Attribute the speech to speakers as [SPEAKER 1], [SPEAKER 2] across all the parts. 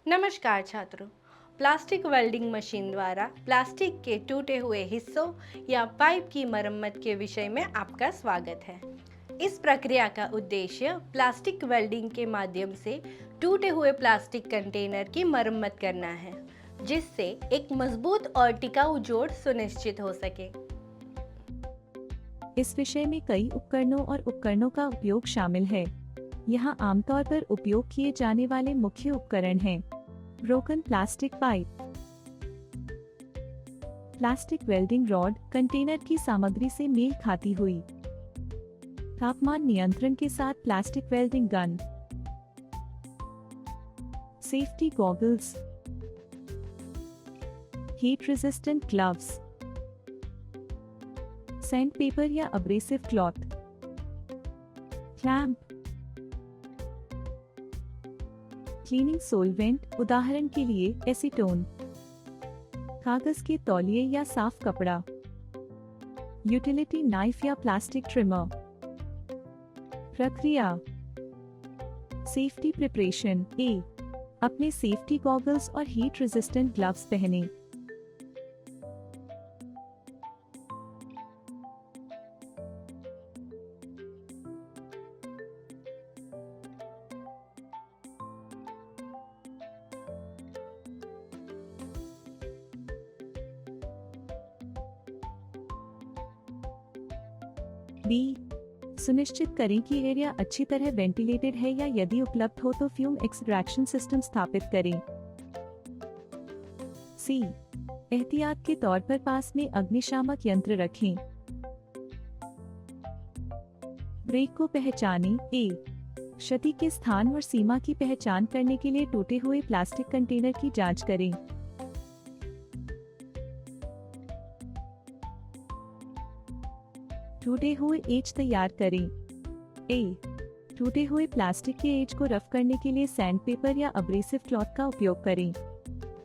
[SPEAKER 1] नमस्कार छात्रों। Plastic welding machine द्वारा प्लास्टिक के टूटे हुए हिस्सों या पाइप की मरम्मत के विषय में आपका स्वागत है। इस प्रक्रिया का उद्देश्य प्लास्टिक वेल्डिंग के माध्यम से टूटे हुए प्लास्टिक कंटेनर की मरम्मत करना है, जिससे एक मजबूत और टिकाऊ जोड़ सुनिश्चित हो सके।
[SPEAKER 2] इस विषय में कई उपकरणों और उपकरणों का उपयोग शामिल है। यहाँ आमतौर पर उपयोग किए जाने वाले मुख्य उपकरण हैं: broken plastic pipe, plastic welding rod container की सामग्री से मेल खाती हुई, तापमान नियंत्रण के साथ plastic welding gun, safety goggles, heat resistant gloves, sandpaper या abrasive cloth, clamp, cleaning solvent उदाहरण के लिए एसीटोन, कागज के तौलिए या साफ कपड़ा, यूटिलिटी नाइफ या प्लास्टिक ट्रिमर। प्रक्रिया: सेफ्टी प्रिपरेशन। ए, अपने सेफ्टी गॉगल्स और हीट रेजिस्टेंट ग्लव्स पहनें। बी, सुनिश्चित करें कि एरिया अच्छी तरह वेंटिलेटेड है या यदि उपलब्ध हो तो फ्यूम एक्सट्रैक्शन सिस्टम स्थापित करें। सी, एहतियात के तौर पर पास में अग्निशामक यंत्र रखें। ब्रेक को पहचानें। ए, क्षति के स्थान और सीमा की पहचान करने के लिए टूटे हुए प्लास्टिक कंटेनर की जांच करें। टूटे हुए एज तैयार करें। ए, टूटे हुए प्लास्टिक के एज को रफ करने के लिए सैंड पेपर या अब्रेसिव क्लॉथ का उपयोग करें।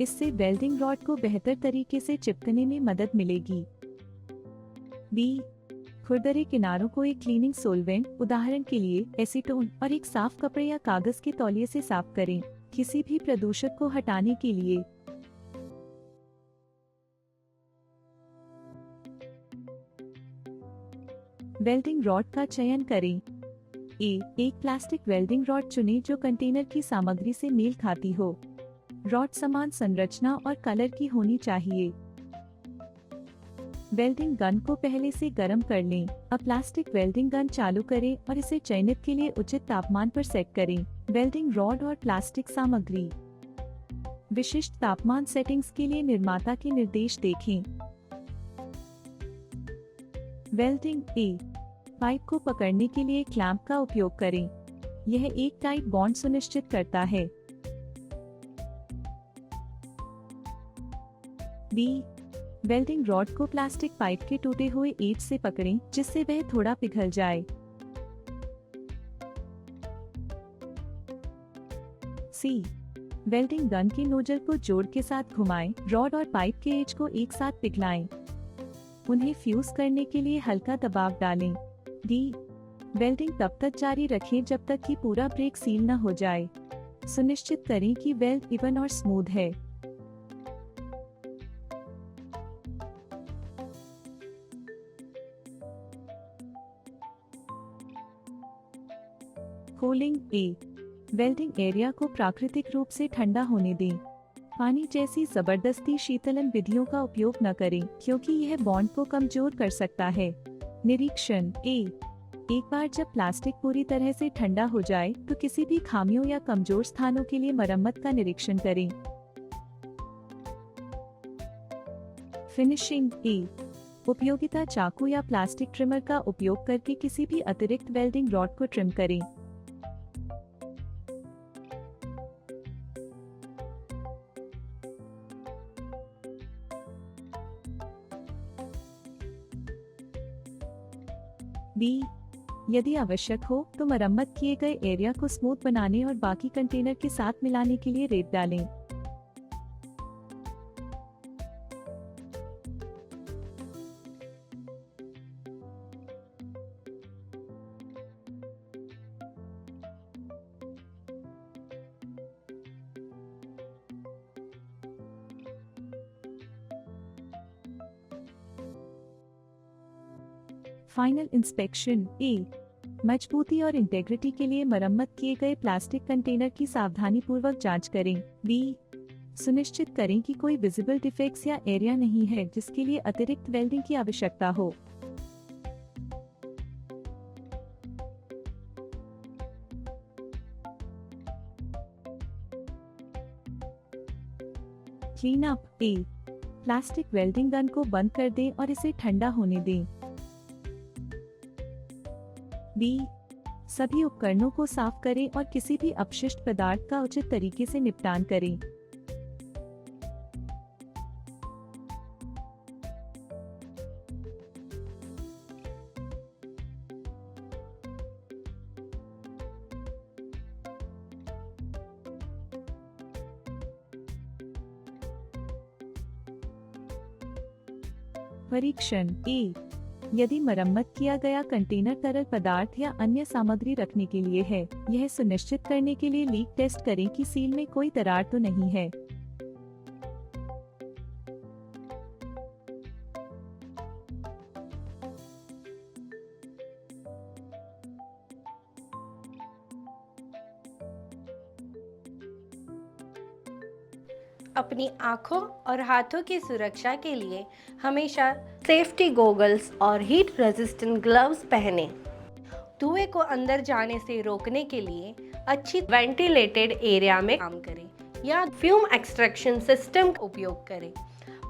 [SPEAKER 2] इससे वेल्डिंग रॉड को बेहतर तरीके से चिपकने में मदद मिलेगी। बी, खुरदरे किनारों को एक क्लीनिंग सोलवेंट उदाहरण के लिए एसीटोन और एक साफ कपड़े या कागज के तौलिए से साफ करें, किसी भी प्रदूषक को हटाने के लिए। वेल्डिंग रॉड का चयन करें। ए, एक प्लास्टिक वेल्डिंग रॉड चुनें जो कंटेनर की सामग्री से मेल खाती हो। रॉड समान संरचना और कलर की होनी चाहिए। वेल्डिंग गन को पहले से गर्म कर लें। अब प्लास्टिक वेल्डिंग गन चालू करें और इसे चयनित के लिए उचित तापमान पर सेट करें। वेल्डिंग रॉड और प्लास्टिक सामग्री। विशिष्ट तापमान सेटिंग्स के लिए निर्माता के निर्देश देखें। वेल्डिंग। ए, पाइप को पकड़ने के लिए क्लैंप का उपयोग करें। यह एक टाइट बॉन्ड सुनिश्चित करता है। बी, वेल्डिंग रॉड को प्लास्टिक पाइप के टूटे हुए एज से पकड़ें जिससे वह थोड़ा पिघल जाए। सी, वेल्डिंग गन के नोजल को जोड़ के साथ घुमाएं, रॉड और पाइप के एज को एक साथ पिघलाएं। उन्हें फ्यूज करने के लिए हल्का दबाव डालें। डी, वेल्डिंग तब तक जारी रखें जब तक कि पूरा ब्रेक सील न हो जाए। सुनिश्चित करें कि वेल्ड इवन और स्मूथ है। कूलिंग। ए, वेल्डिंग एरिया को प्राकृतिक रूप से ठंडा होने दें। पानी जैसी जबरदस्ती शीतलन विधियों का उपयोग न करें क्योंकि यह बॉन्ड को कमजोर कर सकता है। निरीक्षण। ए, एक बार जब प्लास्टिक पूरी तरह से ठंडा हो जाए तो किसी भी खामियों या कमजोर स्थानों के लिए मरम्मत का निरीक्षण करें। फिनिशिंग। ए, उपयोगिता चाकू या प्लास्टिक ट्रिमर का उपयोग करके किसी भी अतिरिक्त वेल्डिंग रॉड को ट्रिम करें। बी, यदि आवश्यक हो तो मरम्मत किए गए एरिया को स्मूथ बनाने और बाकी कंटेनर के साथ मिलाने के लिए रेत डालें। Final inspection. ए, मजबूती और इंटेग्रिटी के लिए मरम्मत किए गए प्लास्टिक कंटेनर की सावधानीपूर्वक जांच करें। बी, सुनिश्चित करें कि कोई विजिबल डिफेक्ट्स या एरिया नहीं है जिसके लिए अतिरिक्त वेल्डिंग की आवश्यकता हो। Clean up. A, plastic welding gun को बंद कर दें और इसे ठंडा होने दें। बी, सभी उपकरणों को साफ करें और किसी भी अपशिष्ट पदार्थ का उचित तरीके से निपटान करें। परीक्षण। ए, यदि मरम्मत किया गया कंटेनर तरल पदार्थ या अन्य सामग्री रखने के लिए है, यह सुनिश्चित करने के लिए लीक टेस्ट करें कि सील में कोई दरार तो नहीं है।
[SPEAKER 1] अपनी आँखों और हाथों की सुरक्षा के लिए हमेशा सेफ्टी गॉगल्स और हीट रेजिस्टेंट ग्लव्स पहनें। धुएं को अंदर जाने से रोकने के लिए अच्छी वेंटिलेटेड एरिया में काम करें या फ्यूम एक्सट्रैक्शन सिस्टम का उपयोग करें।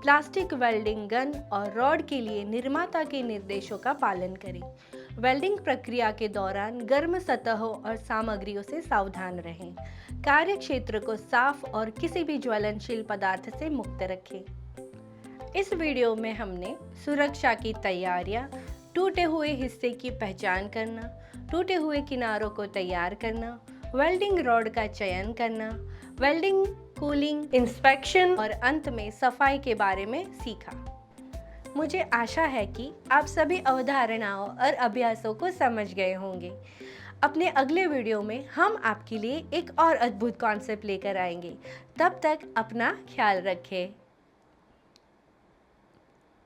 [SPEAKER 1] प्लास्टिक वेल्डिंग गन और रॉड के लिए निर्माता के निर्देशों का पालन करें। वेल्डिंग प्रक्रिया के दौरान गर्म सतहों और सामग्रियों से सावधान रहें। कार्य क्षेत्र को साफ और किसी भी ज्वलनशील पदार्थ से मुक्त रखें। इस वीडियो में हमने सुरक्षा की तैयारियां, टूटे हुए हिस्से की पहचान करना, टूटे हुए किनारों को तैयार करना, वेल्डिंग रॉड का चयन करना, वेल्डिंग, कूलिंग, इंस्पेक्शन और अंत में सफाई के बारे में सीखा। मुझे आशा है कि आप सभी अवधारणाओं और अभ्यासों को समझ गए होंगे। अपने अगले वीडियो में हम आपके लिए एक और अद्भुत कॉन्सेप्ट लेकर आएंगे। तब तक अपना ख्याल रखें।